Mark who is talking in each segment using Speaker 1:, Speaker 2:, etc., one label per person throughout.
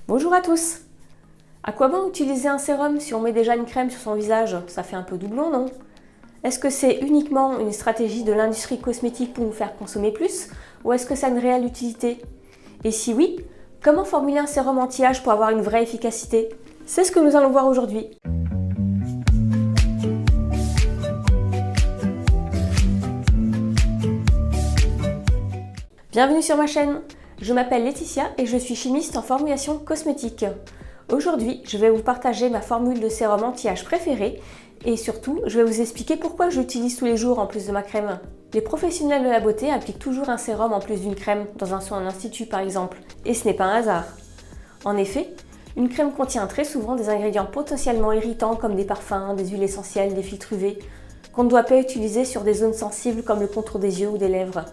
Speaker 1: Bonjour à tous! À quoi bon utiliser un sérum si on met déjà une crème sur son visage? Ça fait un peu doublon, non? Est-ce que c'est uniquement une stratégie de l'industrie cosmétique pour nous faire consommer plus? Ou est-ce que ça a une réelle utilité? Et si oui, comment formuler un sérum anti-âge pour avoir une vraie efficacité? C'est ce que nous allons voir aujourd'hui. Bienvenue sur ma chaîne! Je m'appelle Laetitia et je suis chimiste en formulation cosmétique. Aujourd'hui, je vais vous partager ma formule de sérum anti-âge préférée et surtout, je vais vous expliquer pourquoi je l'utilise tous les jours en plus de ma crème. Les professionnels de la beauté appliquent toujours un sérum en plus d'une crème, dans un soin en institut par exemple, et ce n'est pas un hasard. En effet, une crème contient très souvent des ingrédients potentiellement irritants comme des parfums, des huiles essentielles, des filtres UV, qu'on ne doit pas utiliser sur des zones sensibles comme le contour des yeux ou des lèvres.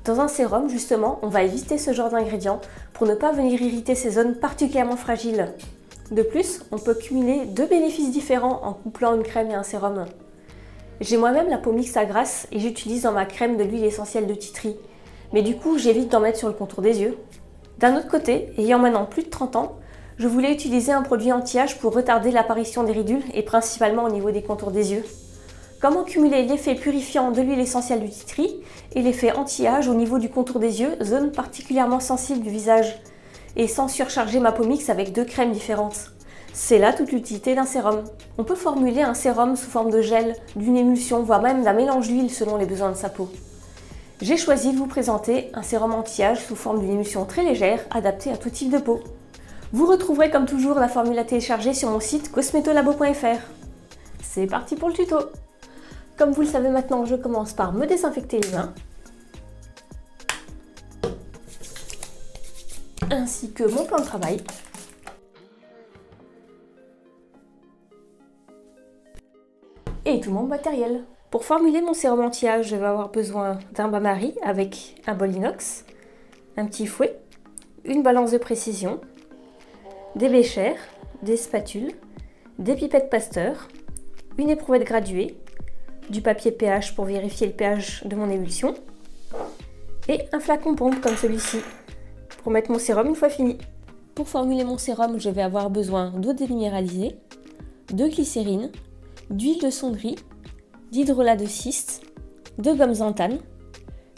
Speaker 1: Dans un sérum, justement, on va éviter ce genre d'ingrédients pour ne pas venir irriter ces zones particulièrement fragiles. De plus, on peut cumuler deux bénéfices différents en couplant une crème et un sérum. J'ai moi-même la peau mixte à grasse et j'utilise dans ma crème de l'huile essentielle de tea tree. Mais du coup, j'évite d'en mettre sur le contour des yeux. D'un autre côté, ayant maintenant plus de 30 ans, je voulais utiliser un produit anti-âge pour retarder l'apparition des ridules et principalement au niveau des contours des yeux. Comment cumuler l'effet purifiant de l'huile essentielle du tea tree et l'effet anti-âge au niveau du contour des yeux, zone particulièrement sensible du visage, et sans surcharger ma peau mixte avec deux crèmes différentes. C'est là toute l'utilité d'un sérum. On peut formuler un sérum sous forme de gel, d'une émulsion, voire même d'un mélange d'huile selon les besoins de sa peau. J'ai choisi de vous présenter un sérum anti-âge sous forme d'une émulsion très légère, adaptée à tout type de peau. Vous retrouverez comme toujours la formule à télécharger sur mon site cosmetolabo.fr. C'est parti pour le tuto! Comme vous le savez maintenant, je commence par me désinfecter les mains, ainsi que mon plan de travail. Et tout mon matériel. Pour formuler mon sérum anti-âge, je vais avoir besoin d'un bain-marie avec un bol inox, un petit fouet, une balance de précision, des béchères, des spatules, des pipettes Pasteur, une éprouvette graduée, du papier pH pour vérifier le pH de mon émulsion et un flacon pompe comme celui-ci pour mettre mon sérum une fois fini. Pour formuler mon sérum, je vais avoir besoin d'eau déminéralisée, de glycérine, d'huile de sonnerie, d'hydrolat de cyste, de gomme xanthane,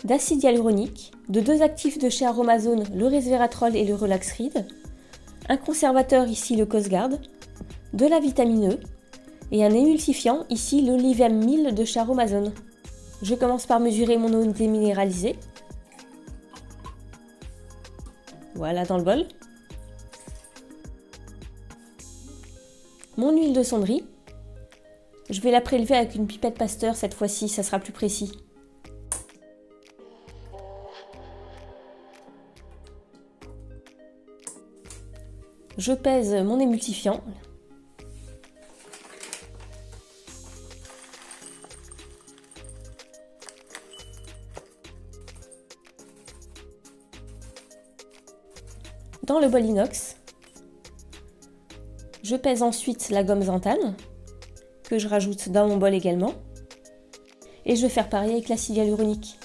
Speaker 1: d'acide hyaluronique, de deux actifs de chez Aromazone, le resveratrol et le Relaxrid, un conservateur ici le Cosguard, de la vitamine E, et un émulsifiant, ici l'Olivem 1000 de chez Aromazone. Je commence par mesurer mon eau déminéralisée. Voilà dans le bol. Mon huile de sonnerie. Je vais la prélever avec une pipette Pasteur cette fois-ci, ça sera plus précis. Je pèse mon émulsifiant. Dans le bol inox, je pèse ensuite la gomme xanthane, que je rajoute dans mon bol également, et je vais faire pareil avec l'acide hyaluronique.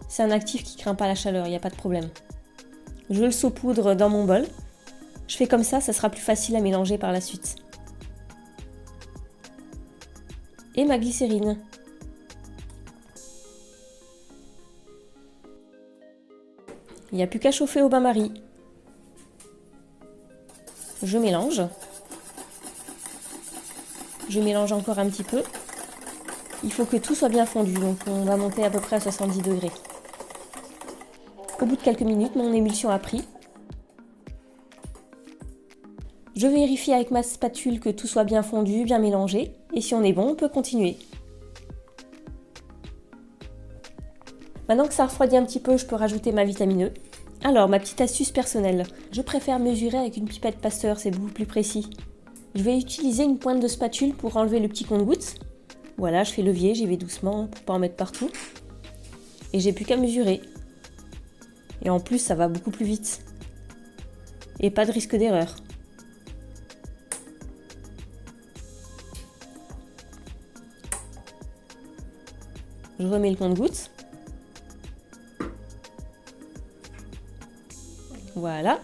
Speaker 1: C'est un actif qui ne craint pas la chaleur, il n'y a pas de problème. Je le saupoudre dans mon bol, je fais comme ça sera plus facile à mélanger par la suite. Et ma glycérine. Il n'y a plus qu'à chauffer au bain-marie. Je mélange. Je mélange encore un petit peu. Il faut que tout soit bien fondu, donc on va monter à peu près à 70 degrés. Au bout de quelques minutes, mon émulsion a pris. Je vérifie avec ma spatule que tout soit bien fondu, bien mélangé. Et si on est bon, on peut continuer. Maintenant que ça refroidit un petit peu, je peux rajouter ma vitamine E. Alors, ma petite astuce personnelle, je préfère mesurer avec une pipette Pasteur, c'est beaucoup plus précis. Je vais utiliser une pointe de spatule pour enlever le petit compte-gouttes. Voilà, je fais levier, j'y vais doucement pour pas en mettre partout. Et j'ai plus qu'à mesurer. Et en plus, ça va beaucoup plus vite. Et pas de risque d'erreur. Je remets le compte-gouttes. Voilà.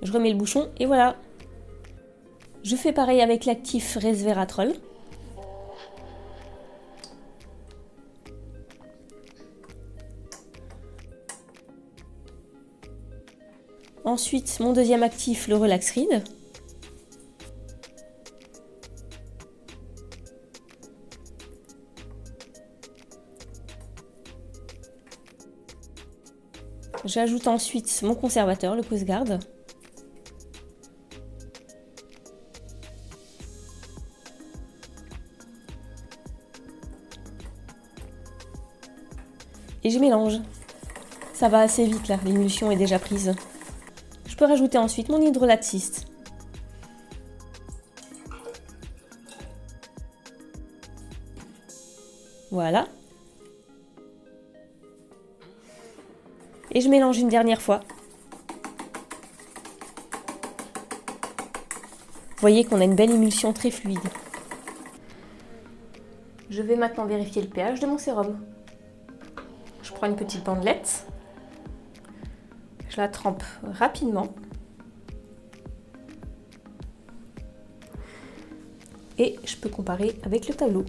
Speaker 1: Je remets le bouchon et voilà. Je fais pareil avec l'actif resveratrol. Ensuite, mon deuxième actif, le Relaxride. J'ajoute ensuite mon conservateur, le Coast Guard. Et je mélange. Ça va assez vite là, l'émulsion est déjà prise. Je peux rajouter ensuite mon hydrolat de cyste. Voilà. Et je mélange une dernière fois. Vous voyez qu'on a une belle émulsion très fluide. Je vais maintenant vérifier le pH de mon sérum. Je prends une petite bandelette. Je la trempe rapidement. Et je peux comparer avec le tableau.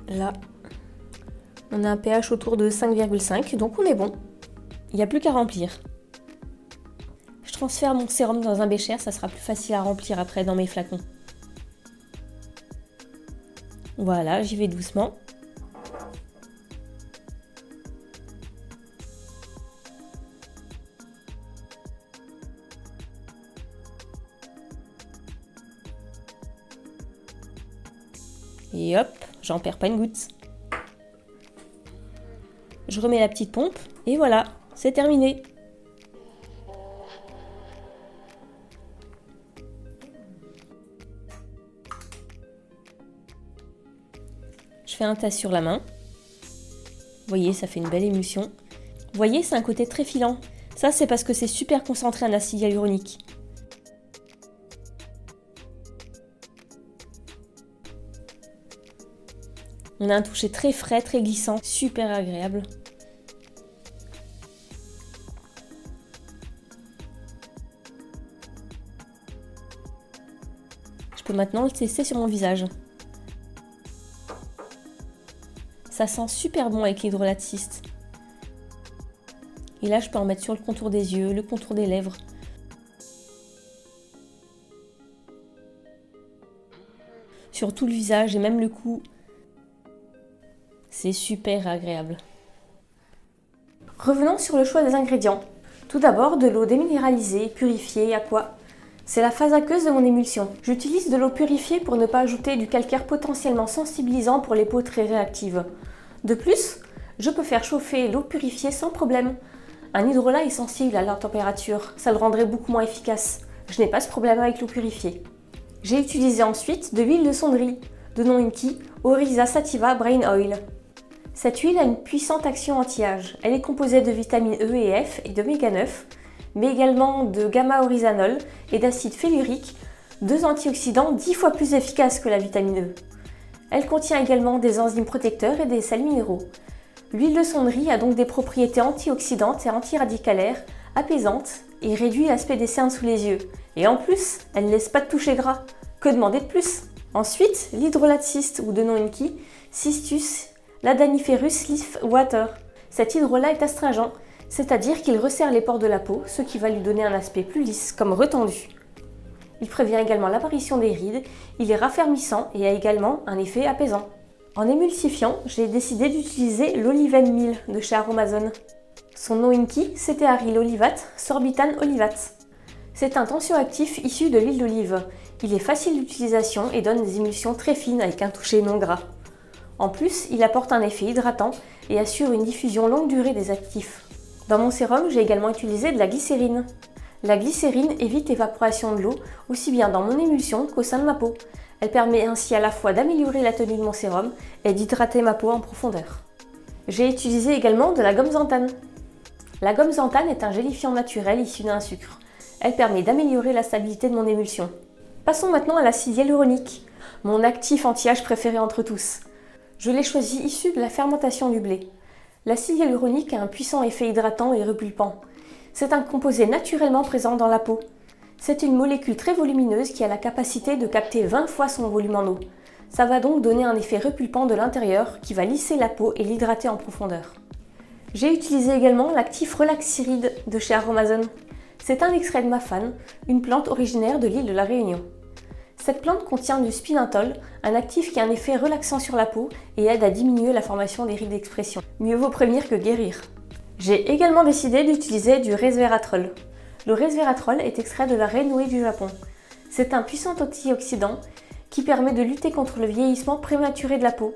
Speaker 1: Là, on a un pH autour de 5,5, donc on est bon. Il n'y a plus qu'à remplir. Je transfère mon sérum dans un bécher, ça sera plus facile à remplir après dans mes flacons. Voilà, j'y vais doucement. Et hop, j'en perds pas une goutte. Je remets la petite pompe et voilà, c'est terminé. Je fais un test sur la main. Vous voyez, ça fait une belle émulsion. Vous voyez, c'est un côté très filant. Ça, c'est parce que c'est super concentré en acide hyaluronique. On a un toucher très frais, très glissant, super agréable. Je peux maintenant le tester sur mon visage. Ça sent super bon avec l'hydrolat de cyste. Et là, je peux en mettre sur le contour des yeux, le contour des lèvres. Sur tout le visage et même le cou. C'est super agréable. Revenons sur le choix des ingrédients. Tout d'abord, de l'eau déminéralisée, purifiée, aqua. C'est la phase aqueuse de mon émulsion. J'utilise de l'eau purifiée pour ne pas ajouter du calcaire potentiellement sensibilisant pour les peaux très réactives. De plus, je peux faire chauffer l'eau purifiée sans problème. Un hydrolat est sensible à la température, ça le rendrait beaucoup moins efficace. Je n'ai pas ce problème avec l'eau purifiée. J'ai utilisé ensuite de l'huile de sonnerie, de nom Inki, Oryza sativa Brain Oil. Cette huile a une puissante action anti-âge. Elle est composée de vitamines E et F et d'oméga 9, mais également de gamma-oryzanol et d'acide fellurique, deux antioxydants 10 fois plus efficaces que la vitamine E. Elle contient également des enzymes protecteurs et des sels minéraux. L'huile de sonnerie a donc des propriétés antioxydantes et antiradicalaires, apaisantes et réduit l'aspect des cernes sous les yeux. Et en plus, elle ne laisse pas de toucher gras. Que demander de plus? Ensuite, l'hydrolat de cyste ou de nom Inki, Cystus Ladaniferus leaf water. Cet hydrolat est astringent, c'est-à-dire qu'il resserre les pores de la peau, ce qui va lui donner un aspect plus lisse, comme retendu. Il prévient également l'apparition des rides, il est raffermissant et a également un effet apaisant. En émulsifiant, j'ai décidé d'utiliser l'Oliven Meal de chez Aromazone. Son nom Inki, c'était Aryl olivate sorbitane olivate. C'est un tensioactif issu de l'huile d'olive. Il est facile d'utilisation et donne des émulsions très fines avec un toucher non gras. En plus, il apporte un effet hydratant et assure une diffusion longue durée des actifs. Dans mon sérum, j'ai également utilisé de la glycérine. La glycérine évite l'évaporation de l'eau, aussi bien dans mon émulsion qu'au sein de ma peau. Elle permet ainsi à la fois d'améliorer la tenue de mon sérum et d'hydrater ma peau en profondeur. J'ai utilisé également de la gomme xanthane. La gomme xanthane est un gélifiant naturel issu d'un sucre. Elle permet d'améliorer la stabilité de mon émulsion. Passons maintenant à l'acide hyaluronique, mon actif anti-âge préféré entre tous. Je l'ai choisi issu de la fermentation du blé. L'acide hyaluronique a un puissant effet hydratant et repulpant. C'est un composé naturellement présent dans la peau. C'est une molécule très volumineuse qui a la capacité de capter 20 fois son volume en eau. Ça va donc donner un effet repulpant de l'intérieur qui va lisser la peau et l'hydrater en profondeur. J'ai utilisé également l'actif Relaxiride de chez Aromazone. C'est un extrait de Mafane, une plante originaire de l'île de la Réunion. Cette plante contient du spinintol, un actif qui a un effet relaxant sur la peau et aide à diminuer la formation des rides d'expression. Mieux vaut prévenir que guérir. J'ai également décidé d'utiliser du resveratrol. Le resveratrol est extrait de la renoue du Japon. C'est un puissant antioxydant qui permet de lutter contre le vieillissement prématuré de la peau.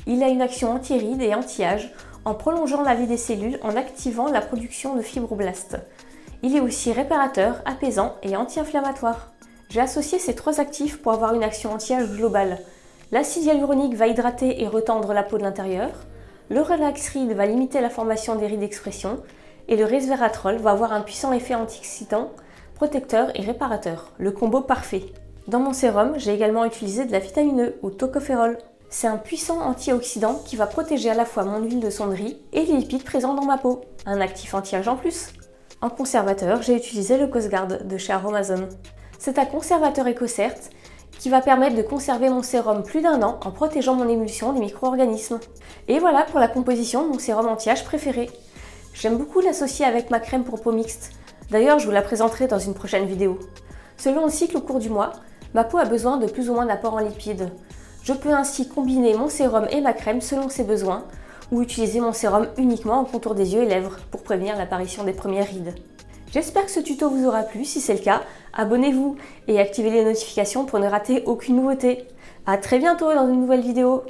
Speaker 1: Il a une action anti-rides et anti-âge en prolongeant la vie des cellules en activant la production de fibroblastes. Il est aussi réparateur, apaisant et anti-inflammatoire. J'ai associé ces 3 actifs pour avoir une action anti-âge globale. L'acide hyaluronique va hydrater et retendre la peau de l'intérieur, le Relaxiride va limiter la formation des rides d'expression et le resveratrol va avoir un puissant effet antioxydant, protecteur et réparateur, le combo parfait. Dans mon sérum, j'ai également utilisé de la vitamine E ou tocopherol. C'est un puissant antioxydant qui va protéger à la fois mon huile de sonderie et les lipides présents dans ma peau. Un actif anti-âge en plus. En conservateur, j'ai utilisé le Coastguard de chez Aromazone. C'est un conservateur EcoCert qui va permettre de conserver mon sérum plus d'1 an en protégeant mon émulsion des micro-organismes. Et voilà pour la composition de mon sérum anti-âge préféré. J'aime beaucoup l'associer avec ma crème pour peau mixte. D'ailleurs, je vous la présenterai dans une prochaine vidéo. Selon le cycle au cours du mois, ma peau a besoin de plus ou moins d'apport en lipides. Je peux ainsi combiner mon sérum et ma crème selon ses besoins, ou utiliser mon sérum uniquement en contour des yeux et lèvres pour prévenir l'apparition des premières rides. J'espère que ce tuto vous aura plu. Si c'est le cas, abonnez-vous et activez les notifications pour ne rater aucune nouveauté. A très bientôt dans une nouvelle vidéo.